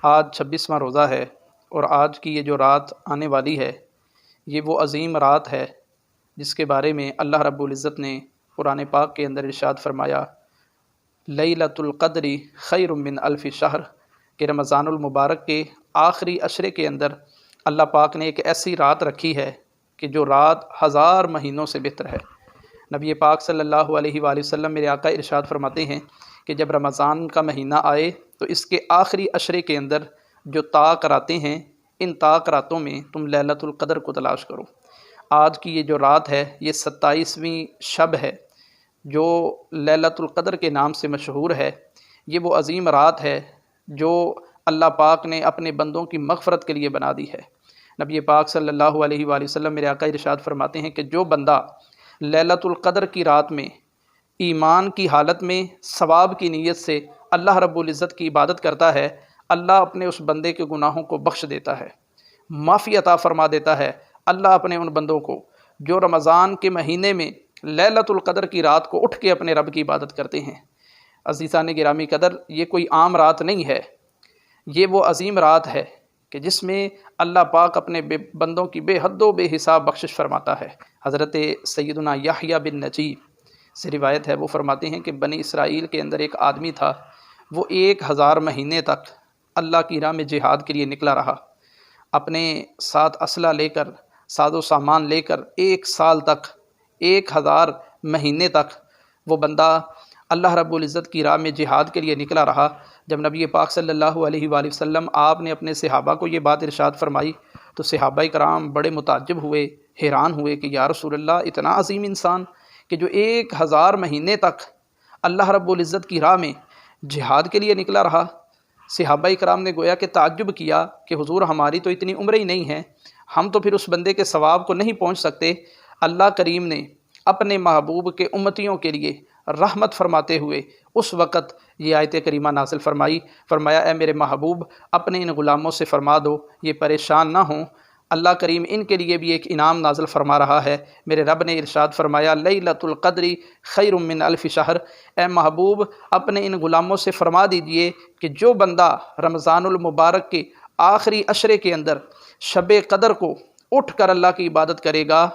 آج 26واں روزہ ہے اور آج کی یہ جو رات آنے والی ہے یہ وہ عظیم رات ہے جس کے بارے میں اللہ رب العزت نے قرآن پاک کے اندر ارشاد فرمایا لیلۃ القدر خیر من الف شہر کہ رمضان المبارک کے آخری عشرے کے اندر اللہ پاک نے ایک ایسی رات رکھی ہے کہ جو رات 1000 مہینوں سے بہتر ہے۔ نبی پاک صلی اللہ علیہ وآلہ وسلم میرے آقا ارشاد فرماتے ہیں کہ جب رمضان کا مہینہ آئے تو اس کے آخری عشرے کے اندر جو طاق راتیں ہیں ان طاق راتوں میں تم لیلۃ القدر کو تلاش کرو۔ آج کی یہ جو رات ہے یہ 27ویں شب ہے جو لیلۃ القدر کے نام سے مشہور ہے۔ یہ وہ عظیم رات ہے جو اللہ پاک نے اپنے بندوں کی مغفرت کے لیے بنا دی ہے۔ نبی پاک صلی اللہ علیہ وآلہ وسلم میرے آقا ارشاد فرماتے ہیں کہ جو بندہ لیلۃ القدر کی رات میں ایمان کی حالت میں ثواب کی نیت سے اللہ رب العزت کی عبادت کرتا ہے، اللہ اپنے اس بندے کے گناہوں کو بخش دیتا ہے، معافی عطا فرما دیتا ہے۔ اللہ اپنے ان بندوں کو جو رمضان کے مہینے میں لیلۃ القدر کی رات کو اٹھ کے اپنے رب کی عبادت کرتے ہیں۔ عزیزان گرامی قدر، یہ کوئی عام رات نہیں ہے، یہ وہ عظیم رات ہے کہ جس میں اللہ پاک اپنے بندوں کی بے حد و بے حساب بخشش فرماتا ہے۔ حضرت سیدنا یحییٰ بن نجیب سے روایت ہے، وہ فرماتے ہیں کہ بنی اسرائیل کے اندر ایک آدمی تھا، وہ 1000 مہینے تک اللہ کی راہ میں جہاد کے لیے نکلا رہا، اپنے ساتھ اسلحہ لے کر، ساز و سامان لے کر 1 سال تک، 1000 مہینے تک وہ بندہ اللہ رب العزت کی راہ میں جہاد کے لیے نکلا رہا۔ جب نبی پاک صلی اللہ علیہ وآلہ وسلم آپ نے اپنے صحابہ کو یہ بات ارشاد فرمائی تو صحابہ کرام بڑے متعجب ہوئے، حیران ہوئے کہ یا رسول اللہ، اتنا عظیم انسان کہ جو 1000 مہینے تک اللہ رب العزت کی راہ میں جہاد کے لیے نکلا رہا۔ صحابہ کرام نے گویا کہ تعجب کیا کہ حضور، ہماری تو اتنی عمر ہی نہیں ہے، ہم تو پھر اس بندے کے ثواب کو نہیں پہنچ سکتے۔ اللہ کریم نے اپنے محبوب کے امتیوں کے لیے رحمت فرماتے ہوئے اس وقت یہ آیت کریمہ نازل فرمائی، فرمایا اے میرے محبوب، اپنے ان غلاموں سے فرما دو یہ پریشان نہ ہوں، اللہ کریم ان کے لیے بھی ایک انعام نازل فرما رہا ہے۔ میرے رب نے ارشاد فرمایا لیلۃ القدر خیر من الف شہر، اے محبوب اپنے ان غلاموں سے فرما دیجئے کہ جو بندہ رمضان المبارک کے آخری عشرے کے اندر شب قدر کو اٹھ کر اللہ کی عبادت کرے گا،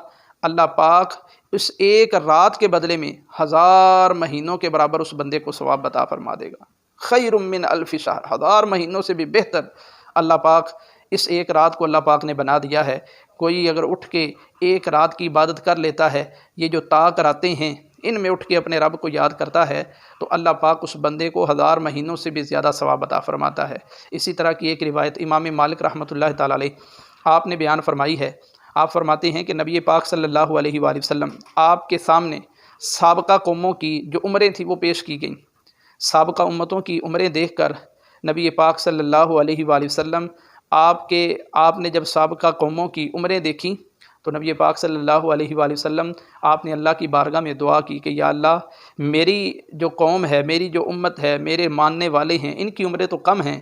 اللہ پاک اس ایک رات کے بدلے میں 1000 مہینوں کے برابر اس بندے کو ثواب عطا فرما دے گا۔ خیر من الف شہر، 1000 مہینوں سے بھی بہتر اللہ پاک اس ایک رات کو اللہ پاک نے بنا دیا ہے۔ کوئی اگر اٹھ کے ایک رات کی عبادت کر لیتا ہے، یہ جو طاق راتیں ہیں ان میں اٹھ کے اپنے رب کو یاد کرتا ہے تو اللہ پاک اس بندے کو 1000 مہینوں سے بھی زیادہ ثواب عطا فرماتا ہے۔ اسی طرح کی ایک روایت امام مالک رحمۃ اللہ تعالی علیہ آپ نے بیان فرمائی ہے، آپ فرماتے ہیں کہ نبی پاک صلی اللہ علیہ وآلہ وسلم آپ کے سامنے سابقہ قوموں کی جو عمریں تھیں وہ پیش کی گئیں۔ سابقہ امتوں کی عمریں دیکھ کر نبی پاک صلی اللہ علیہ وآلہ وسلم آپ نے جب سابقہ قوموں کی عمریں دیکھیں تو نبی پاک صلی اللہ علیہ وآلہ وسلم آپ نے اللہ کی بارگاہ میں دعا کی کہ یا اللہ، میری جو قوم ہے، میری جو امت ہے، میرے ماننے والے ہیں، ان کی عمریں تو کم ہیں،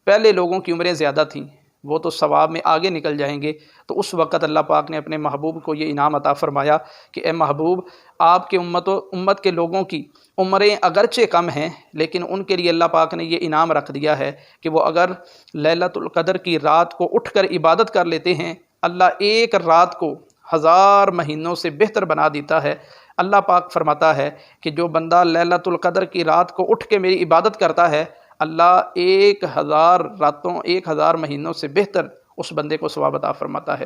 پہلے لوگوں کی عمریں زیادہ تھیں، وہ تو ثواب میں آگے نکل جائیں گے۔ تو اس وقت اللہ پاک نے اپنے محبوب کو یہ انعام عطا فرمایا کہ اے محبوب، آپ کے امت کے لوگوں کی عمریں اگرچہ کم ہیں لیکن ان کے لیے اللہ پاک نے یہ انعام رکھ دیا ہے کہ وہ اگر لیلۃ القدر کی رات کو اٹھ کر عبادت کر لیتے ہیں، اللہ ایک رات کو 1000 مہینوں سے بہتر بنا دیتا ہے۔ اللہ پاک فرماتا ہے کہ جو بندہ لیلۃ القدر کی رات کو اٹھ کے میری عبادت کرتا ہے، اللہ 1000 راتوں، 1000 مہینوں سے بہتر اس بندے کو ثواب عطا فرماتا ہے۔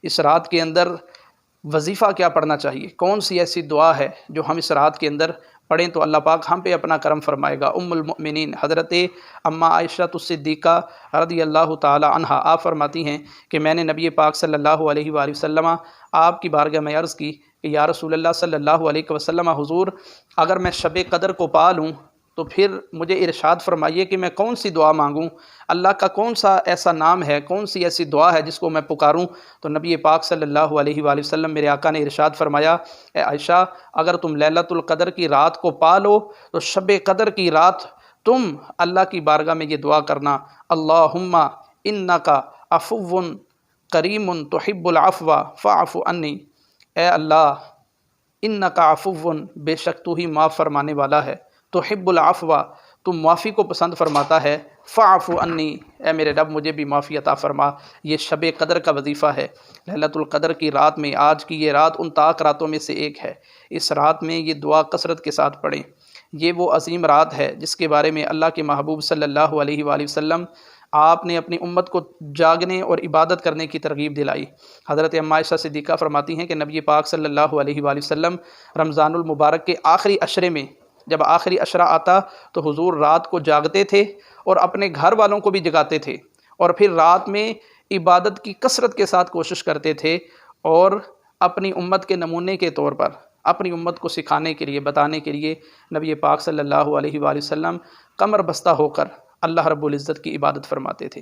اس رات کے اندر وظیفہ کیا پڑھنا چاہیے؟ کون سی ایسی دعا ہے جو ہم اس رات کے اندر پڑھیں تو اللہ پاک ہم پہ اپنا کرم فرمائے گا؟ ام المؤمنین حضرت اماں عائشہ الصدیقہ رضی اللہ تعالی عنہا آپ فرماتی ہیں کہ میں نے نبی پاک صلی اللہ علیہ وآلہ وسلم آپ کی بارگاہ میں عرض کی کہ یا رسول اللہ صلی اللہ علیہ وسلم، حضور اگر میں شب قدر کو پا لوں تو پھر مجھے ارشاد فرمائیے کہ میں کون سی دعا مانگوں، اللہ کا کون سا ایسا نام ہے، کون سی ایسی دعا ہے جس کو میں پکاروں؟ تو نبی پاک صلی اللہ علیہ وآلہ وسلم میرے آقا نے ارشاد فرمایا، اے عائشہ، اگر تم لیلۃ القدر کی رات کو پا لو تو شب قدر کی رات تم اللہ کی بارگاہ میں یہ دعا کرنا، اللہم انک عفو کریم تحب العفو فاعف عنی، اے اللہ انک عفو، بے شک تو ہی معاف فرمانے والا ہے، تحب العفو، تو معافی کو پسند فرماتا ہے۔ فاعف عنی، اے میرے رب مجھے بھی معافی عطا فرما۔ یہ شب قدر کا وظیفہ ہے، ليلۃ القدر کی رات میں، آج کی یہ رات ان طاق راتوں میں سے ایک ہے۔ اس رات میں یہ دعا کثرت کے ساتھ پڑھیں۔ یہ وہ عظیم رات ہے جس کے بارے میں اللہ کے محبوب صلی اللہ علیہ وآلہ وسلم آپ نے اپنی امت کو جاگنے اور عبادت کرنے کی ترغیب دلائی۔ حضرت ام عائشہ صدیقہ فرماتی ہیں کہ نبی پاک صلی اللہ علیہ وآلہ وسلم رمضان المبارک کے آخری عشرے میں، جب آخری عشرہ آتا تو حضور رات کو جاگتے تھے اور اپنے گھر والوں کو بھی جگاتے تھے، اور پھر رات میں عبادت کی کثرت کے ساتھ کوشش کرتے تھے، اور اپنی امت کے نمونے کے طور پر اپنی امت کو سکھانے کے لیے، بتانے کے لیے نبی پاک صلی اللہ علیہ وآلہ وسلم کمر بستہ ہو کر اللہ رب العزت کی عبادت فرماتے تھے۔